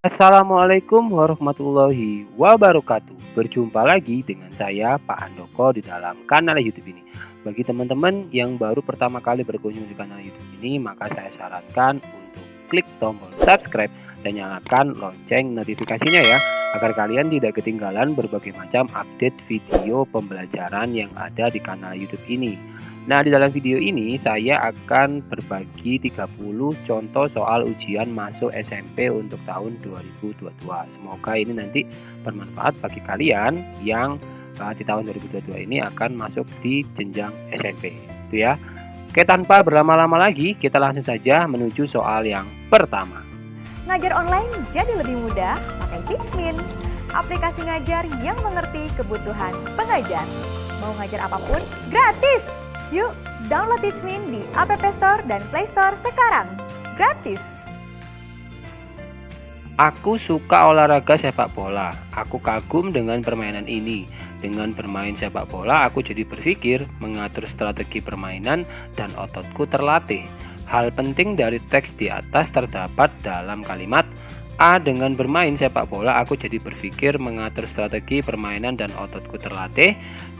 Assalamualaikum warahmatullahi wabarakatuh. Berjumpa lagi dengan saya Pak Andoko di dalam kanal YouTube ini. Bagi teman-teman yang baru pertama kali berkunjung di kanal YouTube ini, maka saya sarankan untuk klik tombol subscribe dan nyalakan lonceng notifikasinya ya, agar kalian tidak ketinggalan berbagai macam update video pembelajaran yang ada di kanal YouTube ini. Nah, di dalam video ini saya akan berbagi 30 contoh soal ujian masuk SMP untuk tahun 2022. Semoga ini nanti bermanfaat bagi kalian yang di tahun 2022 ini akan masuk di jenjang SMP. Itu ya. Oke, tanpa berlama-lama lagi, kita langsung saja menuju soal yang pertama. Ngajar online jadi lebih mudah pakai Teachmin, aplikasi ngajar yang mengerti kebutuhan pengajar. Mau ngajar apapun, gratis! Yuk, download Teachmin di App Store dan Play Store sekarang. Gratis! Aku suka olahraga sepak bola. Aku kagum dengan permainan ini. Dengan bermain sepak bola, aku jadi berpikir, mengatur strategi permainan, dan ototku terlatih. Hal penting dari teks di atas terdapat dalam kalimat A. Dengan bermain sepak bola, aku jadi berpikir, mengatur strategi permainan, dan ototku terlatih.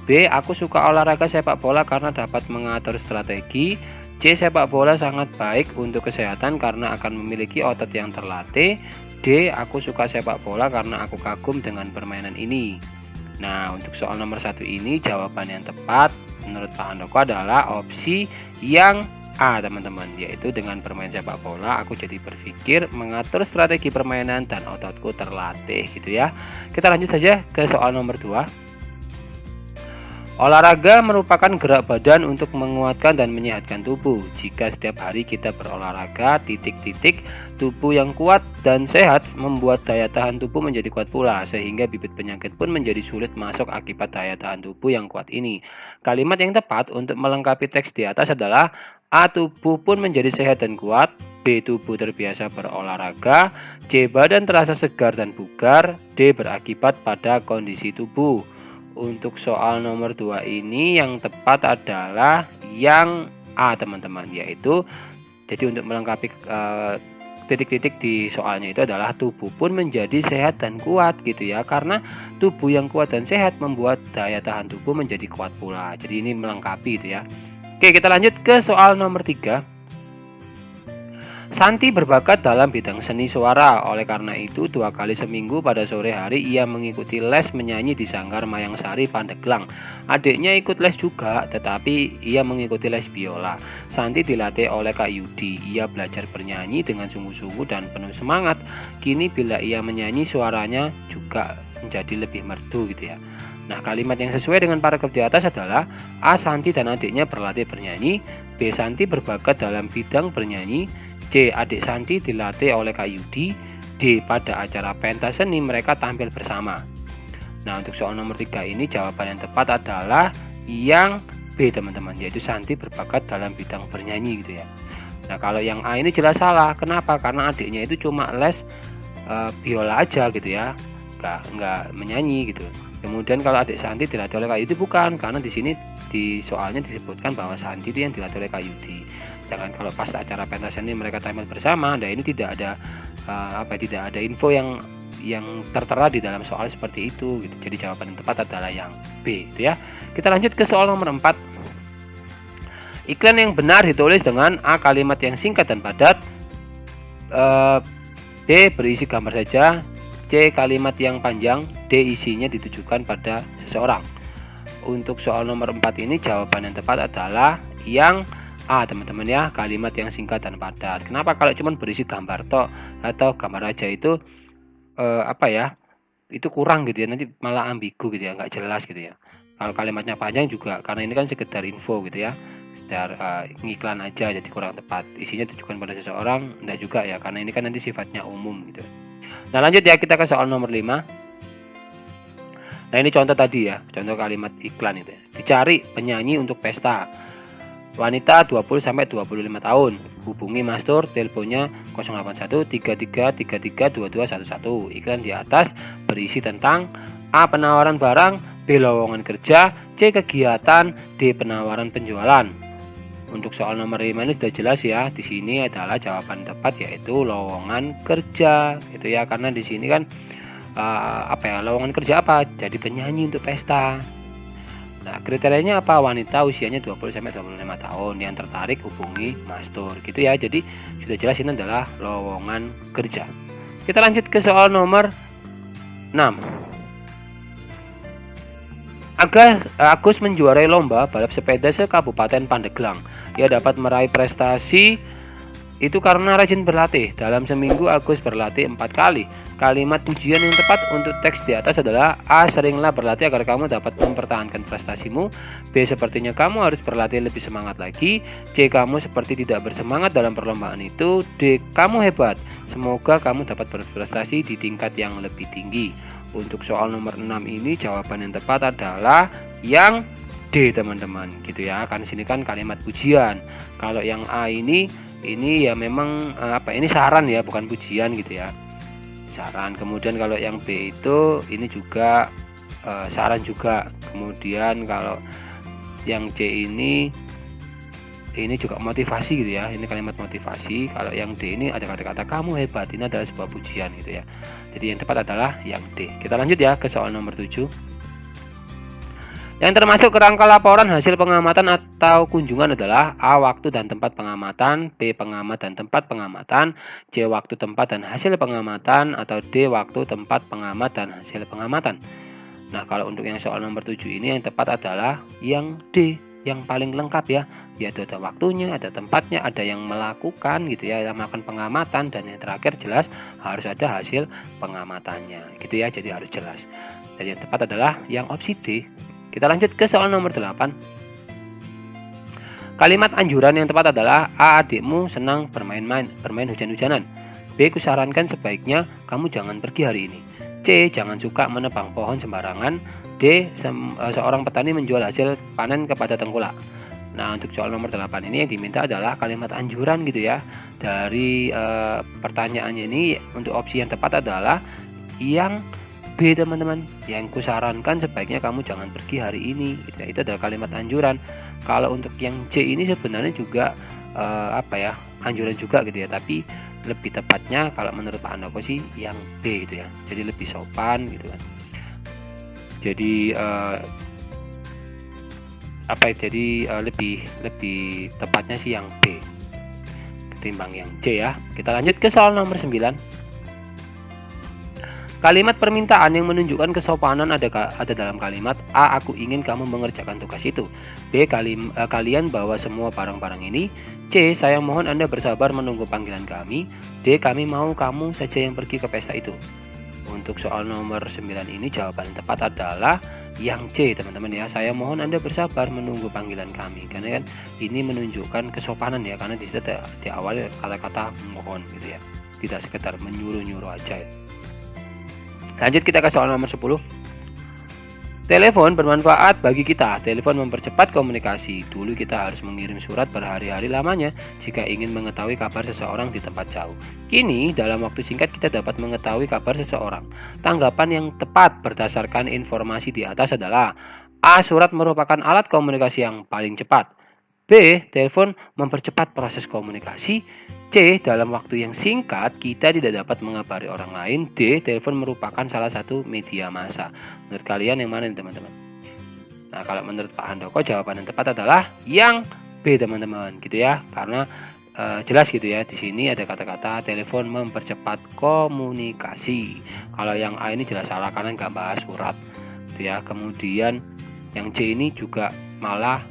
B. Aku suka olahraga sepak bola karena dapat mengatur strategi. C. Sepak bola sangat baik untuk kesehatan karena akan memiliki otot yang terlatih. D. Aku suka sepak bola karena aku kagum dengan permainan ini. Nah, untuk soal nomor 1 ini jawaban yang tepat menurut Pak Handoko adalah opsi yang A, teman-teman, yaitu dengan bermain sepak bola aku jadi berpikir, mengatur strategi permainan, dan ototku terlatih gitu ya. Kita lanjut saja ke soal nomor 2. Olahraga merupakan gerak badan untuk menguatkan dan menyehatkan tubuh. Jika setiap hari kita berolahraga, tubuh yang kuat dan sehat membuat daya tahan tubuh menjadi kuat pula, sehingga bibit penyakit pun menjadi sulit masuk akibat daya tahan tubuh yang kuat ini. Kalimat yang tepat untuk melengkapi teks di atas adalah A. Tubuh pun menjadi sehat dan kuat. B. Tubuh terbiasa berolahraga. C. Badan terasa segar dan bugar. D. Berakibat pada kondisi tubuh. Untuk soal nomor 2 ini yang tepat adalah yang A, teman-teman, yaitu jadi untuk melengkapi titik-titik di soalnya itu adalah tubuh pun menjadi sehat dan kuat gitu ya, karena tubuh yang kuat dan sehat membuat daya tahan tubuh menjadi kuat pula. Jadi ini melengkapi gitu ya. Oke, kita lanjut ke soal nomor 3. Santi berbakat dalam bidang seni suara. Oleh karena itu, 2 kali seminggu pada sore hari ia mengikuti les menyanyi di Sanggar Mayangsari, Pandeglang. Adiknya ikut les juga, tetapi ia mengikuti les biola. Santi dilatih oleh Kak Yudi. Ia belajar bernyanyi dengan sungguh-sungguh dan penuh semangat. Kini bila ia menyanyi, suaranya juga menjadi lebih merdu gitu ya. Nah, kalimat yang sesuai dengan paragraf di atas adalah A. Santi dan adiknya berlatih bernyanyi. B. Santi berbakat dalam bidang bernyanyi. C. Adik Santi dilatih oleh Kak Yudi. D. Pada acara pentas seni mereka tampil bersama. Nah, untuk soal nomor 3 ini jawaban yang tepat adalah yang B, teman-teman, yaitu Santi berbakat dalam bidang bernyanyi gitu ya. Nah, kalau yang A ini jelas salah. Kenapa? Karena adiknya itu cuma les biola aja gitu ya, nggak menyanyi gitu. Kemudian kalau adik Santi dilatih oleh Kak Yudi, bukan, karena di sini di soalnya disebutkan bahwa Santi itu yang dilatih oleh Kak Yudi. Jangan kalau pas acara pentas seni mereka tampil bersama. Nah, ini tidak ada tidak ada info yang tertera di dalam soal seperti itu gitu. Jadi jawaban yang tepat adalah yang B itu ya. Kita lanjut ke soal nomor 4. Iklan yang benar ditulis dengan A. Kalimat yang singkat dan padat. B. Berisi gambar saja. C. Kalimat yang panjang. D. Isinya ditujukan pada seseorang. Untuk soal nomor 4 ini jawaban yang tepat adalah yang A, teman-teman ya, kalimat yang singkat dan padat. Kenapa? Kalau cuma berisi gambar tok atau gambar aja itu itu kurang gitu ya, nanti malah ambigu gitu ya, nggak jelas gitu ya. Kalau kalimatnya panjang juga, karena ini kan sekedar info gitu ya, sekedar ngiklan aja, jadi kurang tepat. Isinya ditujukan pada seseorang, enggak juga ya, karena ini kan nanti sifatnya umum gitu. Nah, lanjut ya, kita ke soal nomor 5. Nah, ini contoh tadi ya, contoh kalimat iklan itu ya. Dicari penyanyi untuk pesta. Wanita 20-25 tahun. Hubungi Mas Tur, teleponnya 08133332211. Iklan di atas berisi tentang A. Penawaran barang, B. Lowongan kerja, C. Kegiatan, D. Penawaran penjualan. Untuk soal nomor 5 ini sudah jelas ya. Di sini adalah jawaban tepat yaitu lowongan kerja gitu ya. Karena di sini kan lowongan kerja apa? Jadi penyanyi untuk pesta. Nah, kriterianya apa? Wanita usianya 20-25 tahun yang tertarik hubungi Mastur gitu ya. Jadi sudah jelas ini adalah lowongan kerja. Kita lanjut ke soal nomor 6. Agus menjuarai lomba balap sepeda se-Kabupaten Pandeglang. Ia dapat meraih prestasi itu karena rajin berlatih. Dalam seminggu Agus berlatih 4 kali. Kalimat pujian yang tepat untuk teks di atas adalah: A. Seringlah berlatih agar kamu dapat mempertahankan prestasimu. B. Sepertinya kamu harus berlatih lebih semangat lagi. C. Kamu seperti tidak bersemangat dalam perlombaan itu. D. Kamu hebat. Semoga kamu dapat berprestasi di tingkat yang lebih tinggi. Untuk soal nomor 6 ini jawaban yang tepat adalah yang D, teman-teman, gitu ya. Kan sini kan kalimat pujian. Kalau yang A ini ya memang ini saran ya, bukan pujian gitu ya. Saran. Kemudian kalau yang B itu ini juga saran juga. Kemudian kalau yang C ini juga motivasi gitu ya. Ini kalimat motivasi. Kalau yang D ini ada kata-kata kamu hebat. Ini adalah sebuah pujian gitu ya. Jadi yang tepat adalah yang D. Kita lanjut ya ke soal nomor 7. Yang termasuk kerangka laporan hasil pengamatan atau kunjungan adalah A. Waktu dan tempat pengamatan, B. Pengamat dan tempat pengamatan, C. Waktu, tempat, dan hasil pengamatan, atau D. Waktu, tempat, pengamat, dan hasil pengamatan. Nah, kalau untuk yang soal nomor 7 ini yang tepat adalah yang D, yang paling lengkap ya. Yaitu ada waktunya, ada tempatnya, ada yang melakukan gitu ya, yang melakukan pengamatan, dan yang terakhir jelas harus ada hasil pengamatannya gitu ya. Jadi harus jelas. Jadi yang tepat adalah yang opsi D. Kita lanjut ke soal nomor 8. Kalimat anjuran yang tepat adalah A. Adikmu senang bermain hujan-hujanan. B. Kusarankan sebaiknya kamu jangan pergi hari ini. C. Jangan suka menebang pohon sembarangan. D. Seorang petani menjual hasil panen kepada tengkulak. Nah, untuk soal nomor 8 ini yang diminta adalah kalimat anjuran gitu ya. Dari pertanyaannya ini untuk opsi yang tepat adalah yang B, teman-teman. Yang kusarankan sebaiknya kamu jangan pergi hari ini gitu ya. Itu adalah kalimat anjuran. Kalau untuk yang C ini sebenarnya juga anjuran juga gitu ya, tapi lebih tepatnya kalau menurut Pak Handoko sih yang B gitu ya. Jadi lebih sopan gitu kan. Jadi lebih tepatnya sih yang B ketimbang yang C ya. Kita lanjut ke soal nomor 9. Kalimat permintaan yang menunjukkan kesopanan ada dalam kalimat A. Aku ingin kamu mengerjakan tugas itu. B. Kalian bawa semua barang-barang ini. C. Saya mohon Anda bersabar menunggu panggilan kami. D. Kami mau kamu saja yang pergi ke pesta itu. Untuk soal nomor 9 ini jawaban yang tepat adalah yang C, teman-teman ya. Saya mohon Anda bersabar menunggu panggilan kami. Karena kan ini menunjukkan kesopanan ya, karena di situ diawali kata-kata mohon gitu ya. Tidak sekedar menyuruh-nyuruh aja. Lanjut kita ke soal nomor 10. Telepon bermanfaat bagi kita. Telepon mempercepat komunikasi. Dulu kita harus mengirim surat berhari-hari lamanya jika ingin mengetahui kabar seseorang di tempat jauh. Kini dalam waktu singkat kita dapat mengetahui kabar seseorang. Tanggapan yang tepat berdasarkan informasi di atas adalah A. Surat merupakan alat komunikasi yang paling cepat. B. Telepon mempercepat proses komunikasi. C. Dalam waktu yang singkat kita tidak dapat mengabari orang lain. D. Telepon merupakan salah satu media massa. Menurut kalian yang mana nih, teman-teman? Nah, kalau menurut Pak Handoko jawaban yang tepat adalah yang B, teman-teman, gitu ya. Karena jelas gitu ya, di sini ada kata-kata telepon mempercepat komunikasi. Kalau yang A ini jelas salah karena nggak bahas surat gitu ya. Kemudian yang C ini juga malah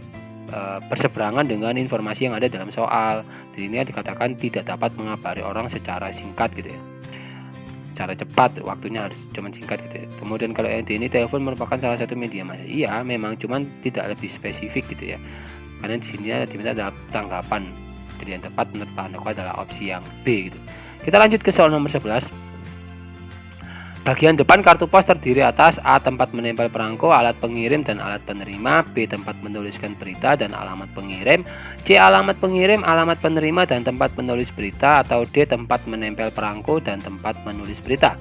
berseberangan dengan informasi yang ada dalam soal. Di sini dikatakan tidak dapat mengabari orang secara singkat gitu ya, secara cepat, waktunya harus cuman singkat gitu ya. Kemudian kalau yang D ini telepon merupakan salah satu media massa. Iya, memang cuman tidak lebih spesifik gitu ya. Karena di sini diminta ada tanggapan. Jadi yang tepat menurut Pak Handoko adalah opsi yang B gitu. Kita lanjut ke soal nomor 11. Bagian depan kartu pos terdiri atas A. Tempat menempel perangko, alat pengirim, dan alat penerima. B. Tempat menuliskan berita dan alamat pengirim. C. Alamat pengirim, alamat penerima, dan tempat menulis berita. Atau D. Tempat menempel perangko dan tempat menulis berita.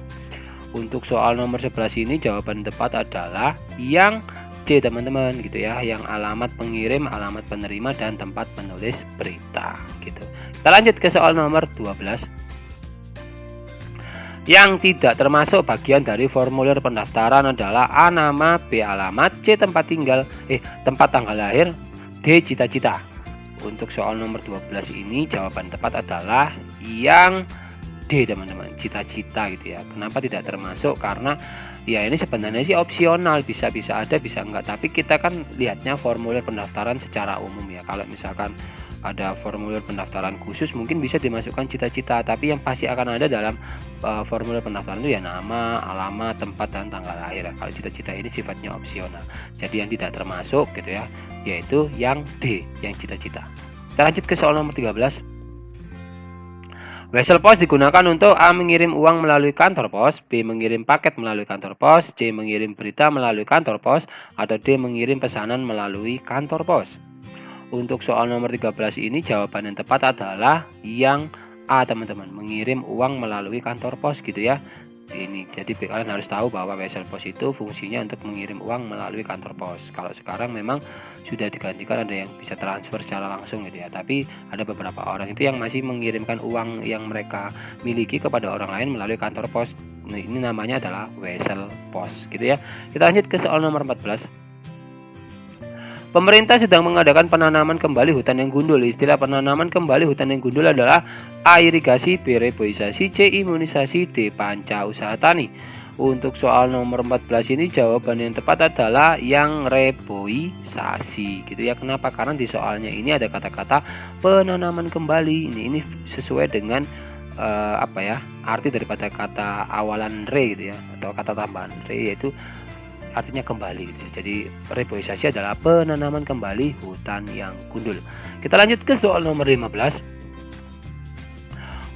Untuk soal nomor 11 ini jawaban tepat adalah yang C teman-teman gitu ya, yang alamat pengirim, alamat penerima, dan tempat menulis berita gitu. Kita lanjut ke soal nomor 12. Yang tidak termasuk bagian dari formulir pendaftaran adalah A nama, B alamat, C tempat tinggal, tempat tanggal lahir, D cita-cita. Untuk soal nomor 12 ini jawaban tepat adalah yang D teman-teman, cita-cita gitu ya. Kenapa tidak termasuk? Karena ya ini sebenarnya sih opsional, bisa ada bisa enggak, tapi kita kan lihatnya formulir pendaftaran secara umum ya. Kalau misalkan ada formulir pendaftaran khusus mungkin bisa dimasukkan cita-cita, tapi yang pasti akan ada dalam formulir pendaftaran itu ya nama, alamat, tempat, dan tanggal lahir. Kalau cita-cita ini sifatnya opsional, jadi yang tidak termasuk gitu ya, yaitu yang D, yang cita-cita. Kita lanjut ke soal nomor 13. Wesel pos digunakan untuk A. mengirim uang melalui kantor pos, B. mengirim paket melalui kantor pos, C. mengirim berita melalui kantor pos, atau D. mengirim pesanan melalui kantor pos. Untuk soal nomor 13 ini jawaban yang tepat adalah yang A teman-teman, mengirim uang melalui kantor pos gitu ya. Ini jadi kalian harus tahu bahwa wesel pos itu fungsinya untuk mengirim uang melalui kantor pos. Kalau sekarang memang sudah digantikan, ada yang bisa transfer secara langsung gitu ya, tapi ada beberapa orang itu yang masih mengirimkan uang yang mereka miliki kepada orang lain melalui kantor pos. Nah, ini namanya adalah wesel pos gitu ya. Kita lanjut ke soal nomor 14. Pemerintah sedang mengadakan penanaman kembali hutan yang gundul. Istilah penanaman kembali hutan yang gundul adalah A. irigasi, B. reboisasi, C. imunisasi, D. panca usaha tani. Untuk soal nomor 14 ini jawaban yang tepat adalah yang reboisasi gitu ya. Kenapa? Karena di soalnya ini ada kata-kata penanaman kembali. Ini sesuai dengan arti daripada kata awalan re gitu ya, atau kata tambahan re, yaitu artinya kembali gitu. Jadi reboisasi adalah penanaman kembali hutan yang gundul. Kita lanjut ke soal nomor 15.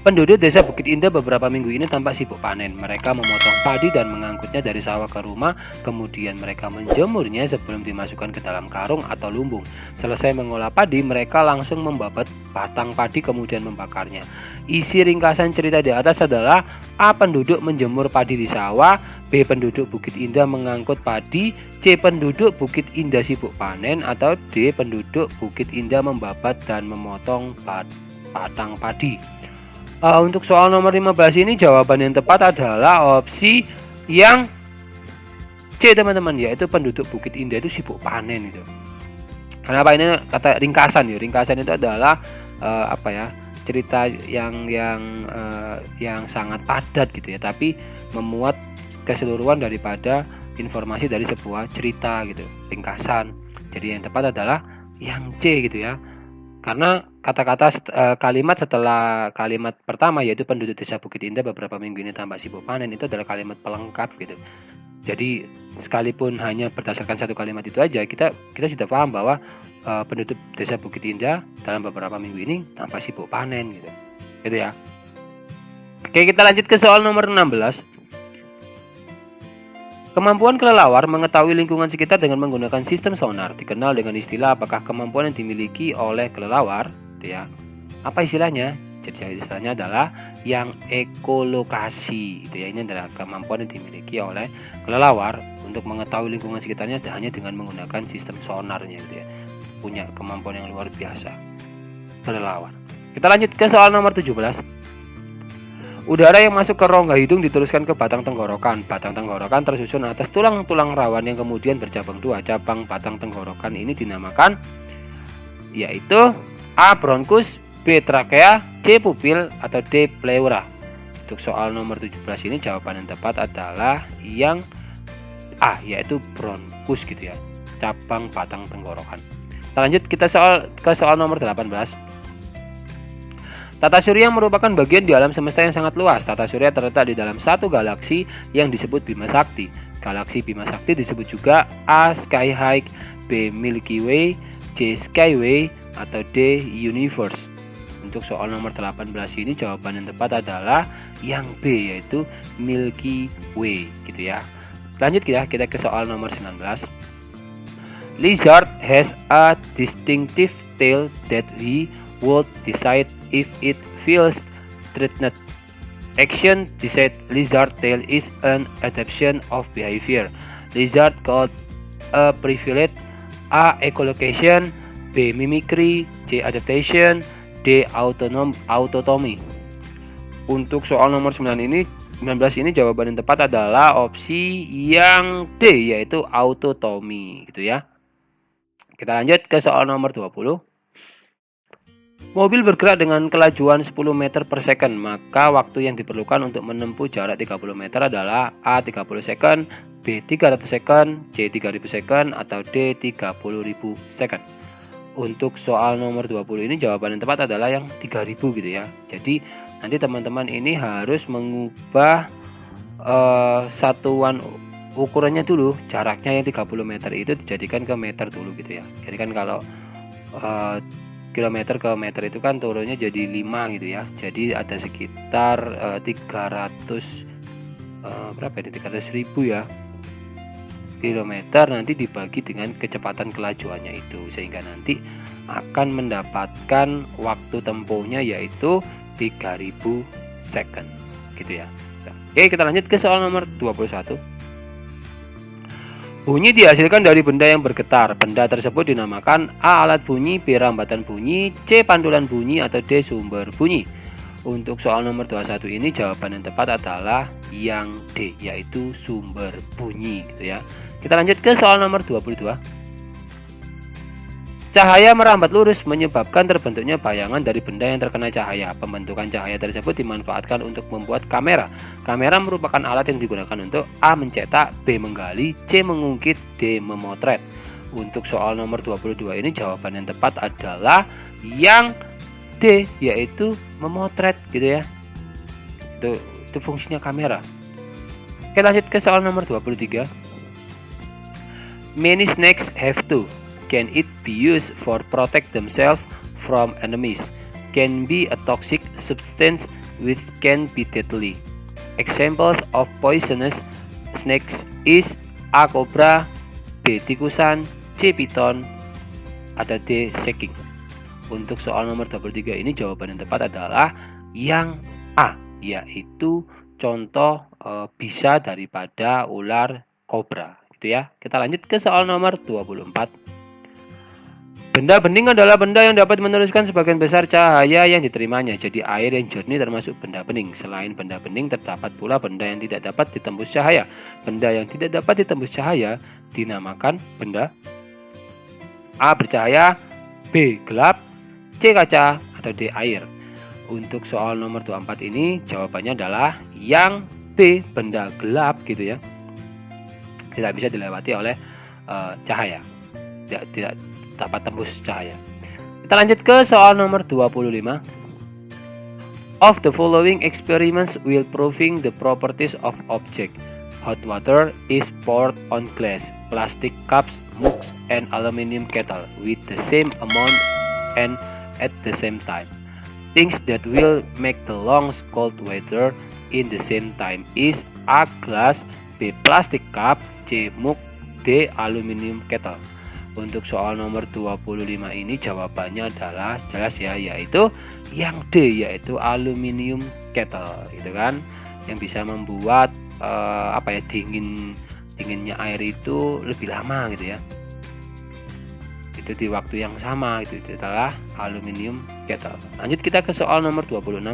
Penduduk desa Bukit Indah beberapa minggu ini tampak sibuk panen. Mereka memotong padi dan mengangkutnya dari sawah ke rumah, kemudian mereka menjemurnya sebelum dimasukkan ke dalam karung atau lumbung. Selesai mengolah padi, mereka langsung membabat batang padi kemudian membakarnya. Isi ringkasan cerita di atas adalah A. penduduk menjemur padi di sawah, B. penduduk Bukit Indah mengangkut padi, C. penduduk Bukit Indah sibuk panen, atau D. penduduk Bukit Indah membabat dan memotong batang padi. Untuk soal nomor 15 ini jawaban yang tepat adalah opsi yang C teman-teman, yaitu penduduk Bukit Indah itu sibuk panen itu. Kenapa ini kata ringkasan ya? Ringkasan itu adalah cerita yang sangat padat gitu ya, tapi memuat keseluruhan daripada informasi dari sebuah cerita gitu, ringkasan. Jadi yang tepat adalah yang C gitu ya. Karena kata-kata kalimat setelah kalimat pertama, yaitu penduduk desa Bukit Indah beberapa minggu ini tampak sibuk panen, itu adalah kalimat pelengkap gitu. Jadi sekalipun hanya berdasarkan satu kalimat itu aja, kita sudah paham bahwa penduduk desa Bukit Indah dalam beberapa minggu ini tampak sibuk panen gitu. Gitu ya. Oke, kita lanjut ke soal nomor 16. Kemampuan kelelawar mengetahui lingkungan sekitar dengan menggunakan sistem sonar dikenal dengan istilah apakah kemampuan yang dimiliki oleh kelelawar gitu ya. Apa istilahnya? Jadi istilahnya adalah yang ekolokasi gitu ya. Ini adalah kemampuan yang dimiliki oleh kelelawar untuk mengetahui lingkungan sekitarnya hanya dengan menggunakan sistem sonarnya gitu ya. Punya kemampuan yang luar biasa kelelawar. Kita lanjut ke soal nomor 17. Udara yang masuk ke rongga hidung diteruskan ke batang tenggorokan. Batang tenggorokan tersusun atas tulang-tulang rawan yang kemudian bercabang dua. Cabang batang tenggorokan ini dinamakan yaitu A. bronkus, B. trakea, C. pupil, atau D. pleura. Untuk soal nomor 17 ini jawaban yang tepat adalah yang A, yaitu bronkus gitu ya, cabang batang tenggorokan. Lanjut kita ke soal nomor 18. Tata surya merupakan bagian di alam semesta yang sangat luas. Tata surya terletak di dalam satu galaksi yang disebut Bima Sakti. Galaksi Bima Sakti disebut juga A. Sky-High, B. Milky Way, C. Skyway, atau D. Universe. Untuk soal nomor 18 ini jawaban yang tepat adalah yang B, yaitu Milky Way gitu ya. Lanjut kita ke soal nomor 19. Lizard has a distinctive tail that he would decide if it feels threatened. Action decide lizard tail is an adaptation of behavior. Lizard could A. Privilege, A. Echolocation, B. Mimicry, C. Adaptation, D. Autotomy. Untuk soal nomor 19 ini jawaban yang tepat adalah opsi yang D, yaitu autotomy gitu ya. Kita lanjut ke soal nomor 20. Mobil bergerak dengan kelajuan 10 meter per second, maka waktu yang diperlukan untuk menempuh jarak 30 meter adalah A. 30 second, B. 300 second, C. 3000 second, atau D. 30.000 second. Untuk soal nomor 20 ini jawaban yang tepat adalah yang 3000 gitu ya. Jadi nanti teman-teman ini harus mengubah satuan ukurannya dulu, jaraknya yang 30 meter itu dijadikan ke meter dulu gitu ya. Jadi kan kalau kilometer ke meter itu kan turunnya jadi 5 gitu ya. Jadi ada sekitar 300 berapa ini? 300.000 ya kilometer nanti dibagi dengan kecepatan kelajuannya itu, sehingga nanti akan mendapatkan waktu tempuhnya yaitu 3000 second gitu ya. Oke, kita lanjut ke soal nomor 21. Bunyi dihasilkan dari benda yang bergetar. Benda tersebut dinamakan A. Alat bunyi, B. Rambatan bunyi, C. Pantulan bunyi, atau D. Sumber bunyi. Untuk soal nomor 21 ini jawaban yang tepat adalah yang D, yaitu sumber bunyi gitu ya. Kita lanjut ke soal nomor 22. Cahaya merambat lurus menyebabkan terbentuknya bayangan dari benda yang terkena cahaya. Pembentukan cahaya tersebut dimanfaatkan untuk membuat kamera. Kamera merupakan alat yang digunakan untuk A. mencetak, B. menggali, C. mengungkit, D. memotret. Untuk soal nomor 22 ini jawaban yang tepat adalah yang D, yaitu memotret gitu ya. Itu fungsinya kamera. Oke, lanjut ke soal nomor 23. Many snakes have two. Can it be used for protect themselves from enemies? Can be a toxic substance which can be deadly. Examples of poisonous snakes is A. cobra, B. tikusan, C. python, atau D. shaking. Untuk soal nomor 23 ini jawaban yang tepat adalah yang A, yaitu contoh bisa daripada ular kobra gitu ya. Kita lanjut ke soal nomor 24. Benda bening adalah benda yang dapat meneruskan sebagian besar cahaya yang diterimanya. Jadi air yang jernih termasuk benda bening. Selain benda bening terdapat pula benda yang tidak dapat ditembus cahaya. Benda yang tidak dapat ditembus cahaya dinamakan benda A. bercahaya, B. gelap, C. kaca, atau D. air. Untuk soal nomor 24 ini jawabannya adalah yang B. benda gelap gitu ya. Tidak bisa dilewati oleh cahaya. Tidak dapat tembus cahaya. Kita lanjut ke soal nomor 25. Of the following experiments will proving the properties of object. Hot water is poured on glass, plastic cups, mugs, and aluminum kettle with the same amount and at the same time. Things that will make the lungs cold weather in the same time is A. glass, B. plastic cup, C. mug, D. aluminum kettle. Untuk soal nomor 25 ini jawabannya adalah jelas ya, yaitu yang D, yaitu aluminium kettle gitu kan, yang bisa membuat dinginnya air itu lebih lama gitu ya. Itu di waktu yang sama, itu adalah aluminium kettle. Lanjut kita ke soal nomor 26.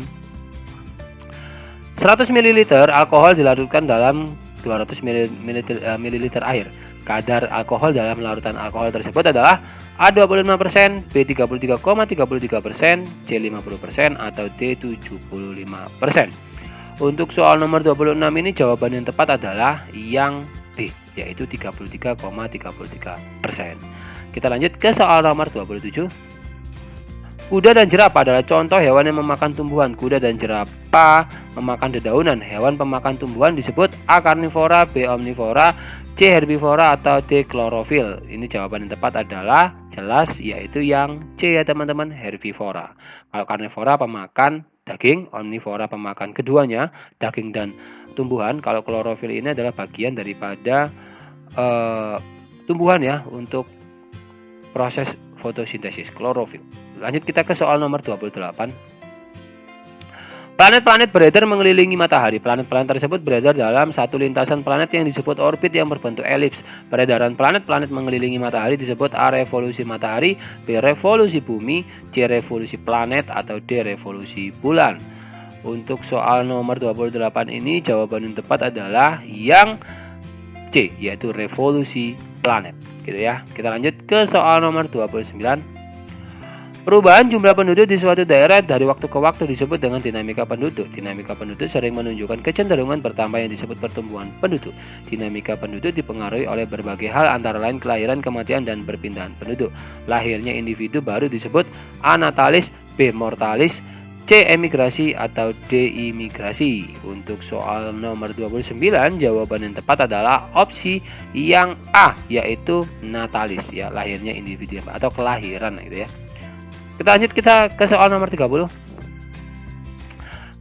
100 ml alkohol dilarutkan dalam 200 ml air. Kadar alkohol dalam larutan alkohol tersebut adalah A 25%, B 33,33%, C 50%, atau D 75%. Untuk soal nomor 26 ini jawaban yang tepat adalah yang B, yaitu 33,33%. Kita lanjut ke soal nomor 27. Kuda dan jerapah adalah contoh hewan yang memakan tumbuhan. Kuda dan jerapah memakan dedaunan. Hewan pemakan tumbuhan disebut A. karnivora, B. omnivora, C. herbivora, atau D. klorofil. Ini jawaban yang tepat adalah jelas, yaitu yang C ya teman-teman, herbivora. Kalau karnivora pemakan daging, omnivora pemakan keduanya, daging dan tumbuhan. Kalau klorofil ini adalah bagian daripada tumbuhan ya, untuk proses fotosintesis klorofil. Lanjut kita ke soal nomor 28. Planet-planet beredar mengelilingi matahari. Planet-planet tersebut beredar dalam satu lintasan planet yang disebut orbit yang berbentuk elips. Peredaran planet-planet mengelilingi matahari disebut A. Revolusi matahari, B. Revolusi bumi, C. Revolusi planet, atau D. Revolusi bulan. Untuk soal nomor 28 ini jawaban yang tepat adalah yang C, yaitu revolusi planet. Gitu ya. Kita lanjut ke soal nomor 29. Perubahan jumlah penduduk di suatu daerah dari waktu ke waktu disebut dengan dinamika penduduk. Dinamika penduduk sering menunjukkan kecenderungan bertambah yang disebut pertumbuhan penduduk. Dinamika penduduk dipengaruhi oleh berbagai hal antara lain kelahiran, kematian, dan perpindahan penduduk. Lahirnya individu baru disebut A. Natalis, B. Mortalis, C. Emigrasi, atau D. Imigrasi. Untuk soal nomor 29, jawaban yang tepat adalah opsi yang A, yaitu natalis, ya, lahirnya individu atau kelahiran gitu ya. Kita lanjut ke soal nomor 30.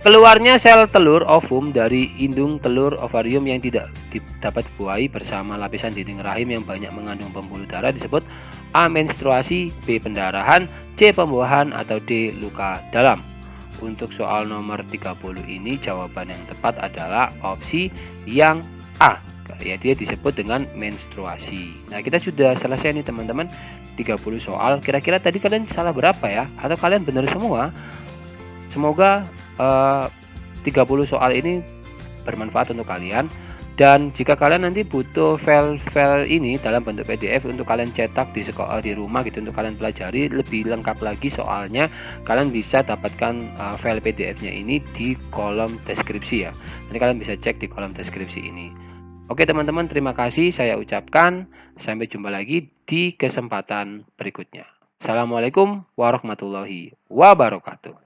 Keluarnya sel telur ovum dari indung telur ovarium yang tidak dapat dibuahi bersama lapisan dinding rahim yang banyak mengandung pembuluh darah disebut A. Menstruasi, B. Pendarahan, C. Pembuahan, atau D. Luka dalam. Untuk soal nomor 30 ini jawaban yang tepat adalah opsi yang A, ya, dia disebut dengan menstruasi. Nah, kita sudah selesai nih teman-teman, 30 soal. Kira-kira tadi kalian salah berapa ya? Atau kalian benar semua? Semoga 30 soal ini bermanfaat untuk kalian. Dan jika kalian nanti butuh file-file ini dalam bentuk PDF untuk kalian cetak di sekolah, di rumah gitu, untuk kalian pelajari lebih lengkap lagi soalnya, kalian bisa dapatkan file PDF-nya ini di kolom deskripsi ya. Nanti kalian bisa cek di kolom deskripsi ini. Oke teman-teman, terima kasih saya ucapkan. Sampai jumpa lagi di kesempatan berikutnya. Assalamualaikum warahmatullahi wabarakatuh.